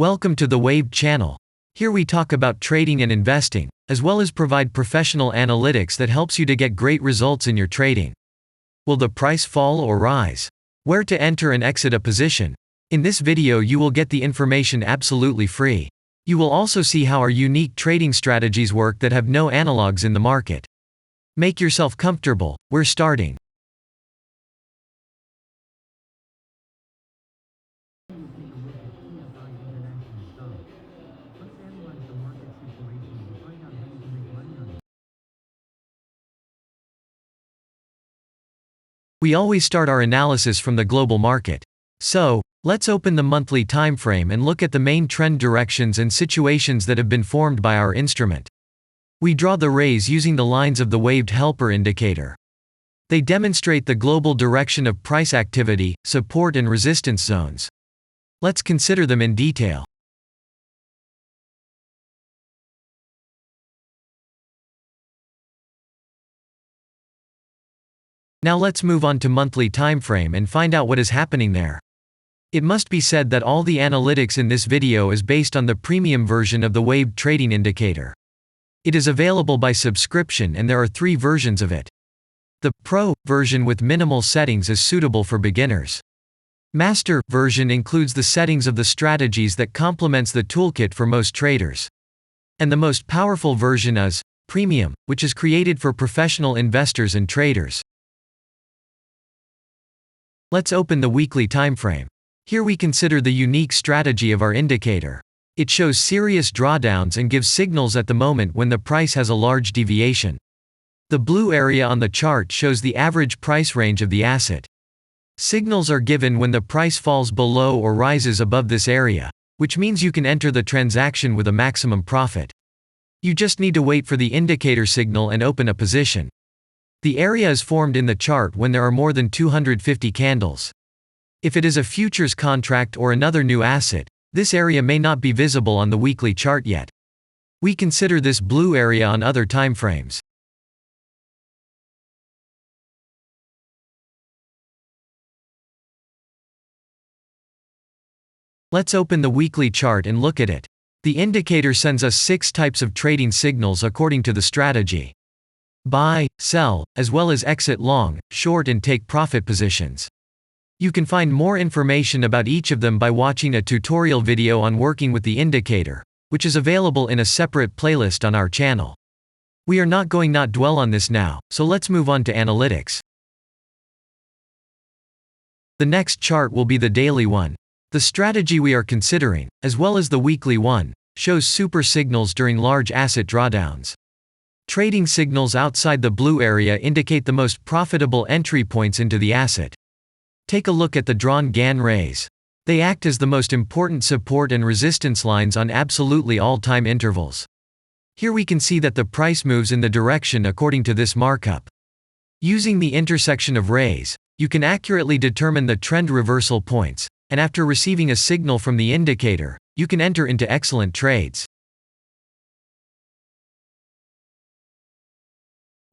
Welcome to the Wave channel. Here we talk about trading and investing, as well as provide professional analytics that helps you to get great results in your trading. Will the price fall or rise? Where to enter and exit a position? In this video you will get the information absolutely free. You will also see how our unique trading strategies work that have no analogs in the market. Make yourself comfortable, we're starting. We always start our analysis from the global market. So, let's open the monthly time frame and look at the main trend directions and situations that have been formed by our instrument. We draw the rays using the lines of the waved helper indicator. They demonstrate the global direction of price activity, support and resistance zones. Let's consider them in detail. Now let's move on to monthly timeframe and find out what is happening there. It must be said that all the analytics in this video is based on the premium version of the waved trading indicator. It is available by subscription and there are 3 versions of it. The Pro version with minimal settings is suitable for beginners. Master version includes the settings of the strategies that complements the toolkit for most traders. And the most powerful version is Premium, which is created for professional investors and traders. Let's open the weekly timeframe. Here we consider the unique strategy of our indicator. It shows serious drawdowns and gives signals at the moment when the price has a large deviation. The blue area on the chart shows the average price range of the asset. Signals are given when the price falls below or rises above this area, which means you can enter the transaction with a maximum profit. You just need to wait for the indicator signal and open a position. The area is formed in the chart when there are more than 250 candles. If it is a futures contract or another new asset, this area may not be visible on the weekly chart yet. We consider this blue area on other timeframes. Let's open the weekly chart and look at it. The indicator sends us 6 types of trading signals according to the strategy: buy, sell, as well as exit long, short and take profit positions. You can find more information about each of them by watching a tutorial video on working with the indicator, which is available in a separate playlist on our channel. We are not going to dwell on this now, so let's move on to analytics. The next chart will be the daily one. The strategy we are considering, as well as the weekly one, shows super signals during large asset drawdowns. Trading signals outside the blue area indicate the most profitable entry points into the asset. Take a look at the drawn Gann rays. They act as the most important support and resistance lines on absolutely all time intervals. Here we can see that the price moves in the direction according to this markup. Using the intersection of rays, you can accurately determine the trend reversal points, and after receiving a signal from the indicator, you can enter into excellent trades.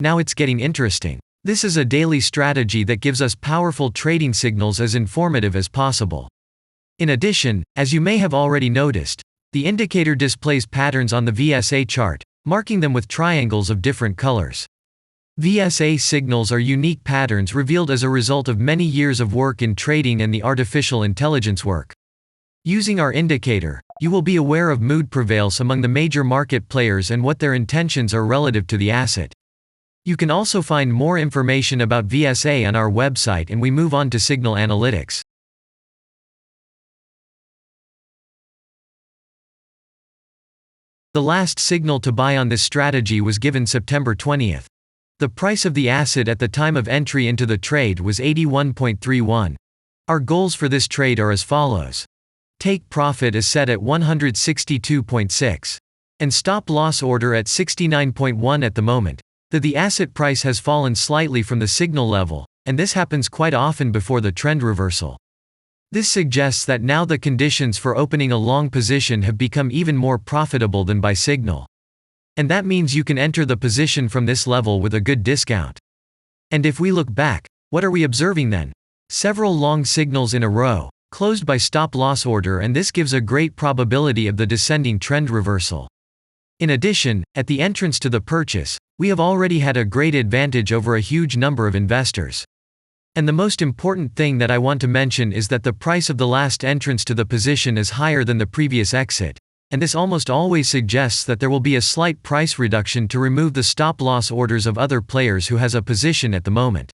Now it's getting interesting. This is a daily strategy that gives us powerful trading signals as informative as possible. In addition, as you may have already noticed, the indicator displays patterns on the VSA chart, marking them with triangles of different colors. VSA signals are unique patterns revealed as a result of many years of work in trading and the artificial intelligence work. Using our indicator, you will be aware of mood prevails among the major market players and what their intentions are relative to the asset. You can also find more information about VSA on our website, and we move on to signal analytics. The last signal to buy on this strategy was given September 20th. The price of the asset at the time of entry into the trade was 81.31. Our goals for this trade are as follows. Take profit is set at 162.6. And stop loss order at 69.1 at the moment. The asset price has fallen slightly from the signal level, and this happens quite often before the trend reversal. This suggests that now the conditions for opening a long position have become even more profitable than by signal. And that means you can enter the position from this level with a good discount. And if we look back, what are we observing then? Several long signals in a row, closed by stop-loss order, and this gives a great probability of the descending trend reversal. In addition, at the entrance to the purchase, we have already had a great advantage over a huge number of investors. And the most important thing that I want to mention is that the price of the last entrance to the position is higher than the previous exit, and this almost always suggests that there will be a slight price reduction to remove the stop-loss orders of other players who has a position at the moment.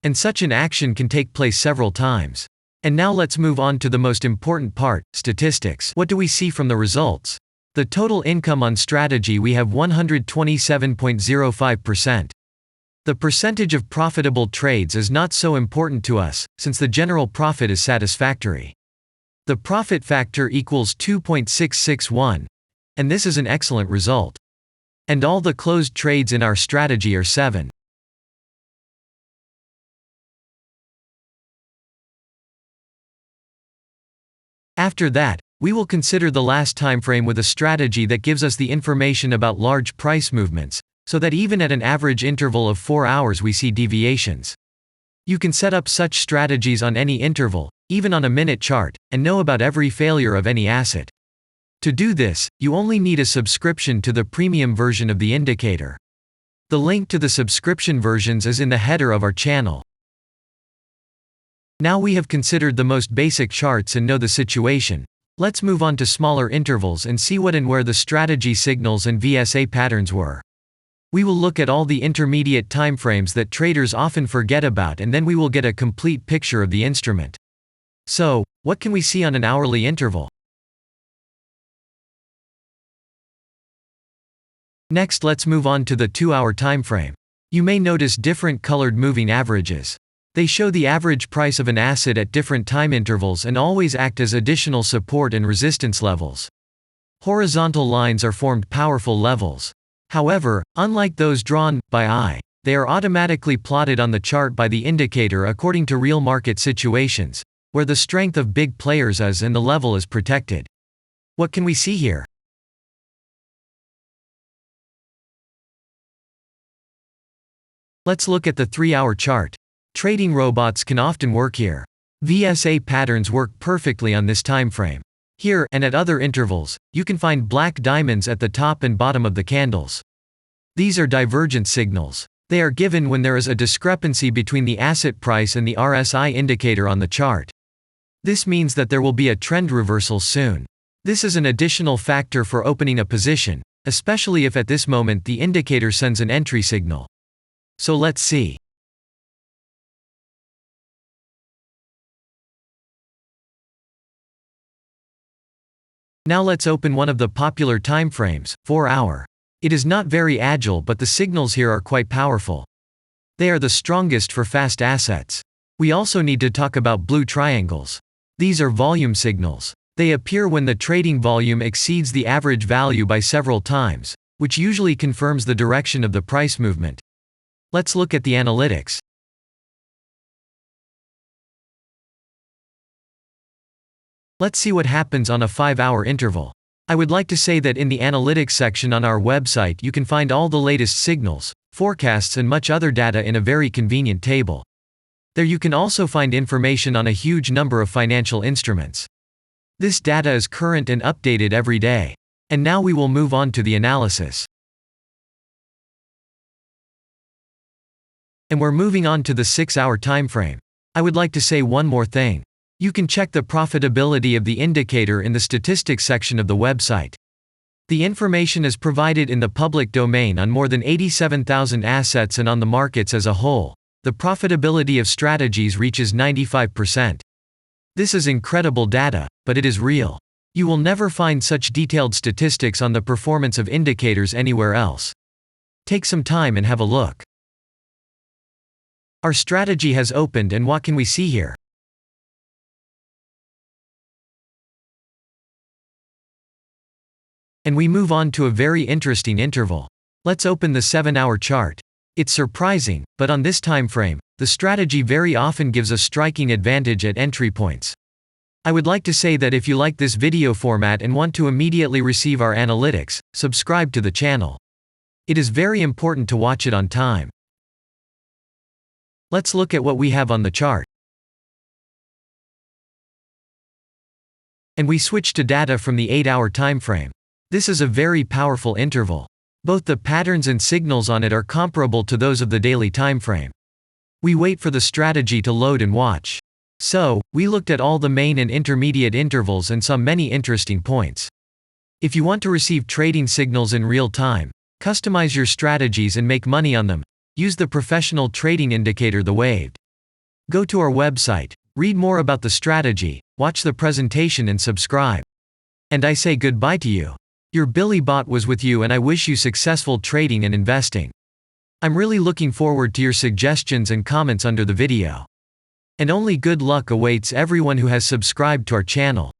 And such an action can take place several times. And now let's move on to the most important part, statistics. What do we see from the results? The total income on strategy, we have 127.05%. The percentage of profitable trades is not so important to us, since the general profit is satisfactory. The profit factor equals 2.661, and this is an excellent result. And all the closed trades in our strategy are 7. After that, we will consider the last time frame with a strategy that gives us the information about large price movements, so that even at an average interval of 4 hours we see deviations. You can set up such strategies on any interval, even on a minute chart, and know about every failure of any asset. To do this, you only need a subscription to the premium version of the indicator. The link to the subscription versions is in the header of our channel. Now we have considered the most basic charts and know the situation. Let's move on to smaller intervals and see what and where the strategy signals and VSA patterns were. We will look at all the intermediate timeframes that traders often forget about, and then we will get a complete picture of the instrument. So, what can we see on an hourly interval? Next, let's move on to the 2-hour timeframe. You may notice different colored moving averages. They show the average price of an asset at different time intervals and always act as additional support and resistance levels. Horizontal lines are formed powerful levels. However, unlike those drawn by eye, they are automatically plotted on the chart by the indicator according to real market situations, where the strength of big players is and the level is protected. What can we see here? Let's look at the 3-hour chart. Trading robots can often work here. VSA patterns work perfectly on this time frame. Here, and at other intervals, you can find black diamonds at the top and bottom of the candles. These are divergent signals. They are given when there is a discrepancy between the asset price and the RSI indicator on the chart. This means that there will be a trend reversal soon. This is an additional factor for opening a position, especially if at this moment the indicator sends an entry signal. So let's see. Now let's open one of the popular timeframes, 4-hour. It is not very agile, but the signals here are quite powerful. They are the strongest for fast assets. We also need to talk about blue triangles. These are volume signals. They appear when the trading volume exceeds the average value by several times, which usually confirms the direction of the price movement. Let's look at the analytics. Let's see what happens on a 5-hour interval. I would like to say that in the analytics section on our website you can find all the latest signals, forecasts and much other data in a very convenient table. There you can also find information on a huge number of financial instruments. This data is current and updated every day. And now we will move on to the analysis. And we're moving on to the 6-hour timeframe. I would like to say one more thing. You can check the profitability of the indicator in the statistics section of the website. The information is provided in the public domain on more than 87,000 assets, and on the markets as a whole, the profitability of strategies reaches 95%. This is incredible data, but it is real. You will never find such detailed statistics on the performance of indicators anywhere else. Take some time and have a look. Our strategy has opened, and what can we see here? And we move on to a very interesting interval. Let's open the 7-hour chart. It's surprising, but on this time frame, the strategy very often gives a striking advantage at entry points. I would like to say that if you like this video format and want to immediately receive our analytics, subscribe to the channel. It is very important to watch it on time. Let's look at what we have on the chart. And we switched to data from the 8-hour time frame. This is a very powerful interval. Both the patterns and signals on it are comparable to those of the daily time frame. We wait for the strategy to load and watch. So, we looked at all the main and intermediate intervals and saw many interesting points. If you want to receive trading signals in real time, customize your strategies and make money on them, use the professional trading indicator The Waved. Go to our website, read more about the strategy, watch the presentation and subscribe. And I say goodbye to you. Your Billy Bot was with you and I wish you successful trading and investing. I'm really looking forward to your suggestions and comments under the video. And only good luck awaits everyone who has subscribed to our channel.